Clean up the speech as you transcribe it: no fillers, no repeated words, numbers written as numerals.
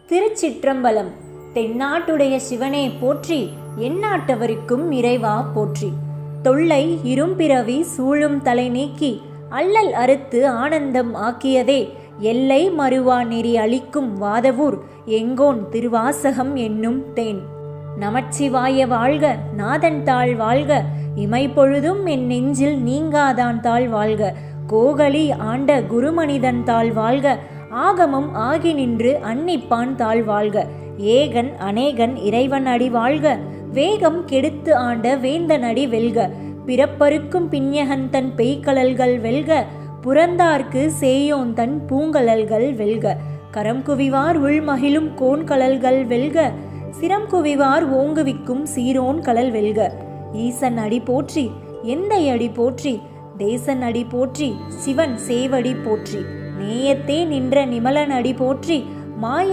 திருச்சிற்றம்பலம். தென்னாட்டுடைய சிவனே போற்றி, எந்நாட்டவருக்கும் இறைவா போற்றி. தொல்லை இரும்பிறவி சூழும் தலை நீக்கி அல்லல் அறுத்து ஆனந்தம் ஆக்கியதே எல்லை மறுவா நெறி அளிக்கும் வாதவூர் எங்கோன் திருவாசகம் என்னும் தேன். நமச்சிவாய வாழ்க, நாதன் தாள் வாழ்க, இமைப்பொழுதும் என் நெஞ்சில் நீங்காதான் தாள் வாழ்க. கோகலி ஆண்ட குருமனிதன் தாள் வாழ்க, ஆகமம் ஆகி நின்று அன்னிப்பான் தாள் வாழ்க. ஏகன் அநேகன் இறைவன் அடி வாழ்க, வேகம் கெடுத்து ஆண்ட வேந்தன் அடி வெல்க. பிறப்பருக்கும் பிஞகன் தன் பெய்கழல்கள் வெல்க, புறந்தார்க்கு சேயோன் தன் பூங்கழல்கள் வெல்க. கரம் குவிவார் உள்மகிழும் கோன்கழல்கள் வெல்க, சிரம் குவிவார் ஓங்குவிக்கும் சீரோன் கழல் வெல்க. ஈசன் அடி போற்றி, எந்தை அடி போற்றி, தேசன் அடி போற்றி, சிவன் சேவடி போற்றி. நேயத்தே நின்ற நிமலன் அடி போற்றி, மாய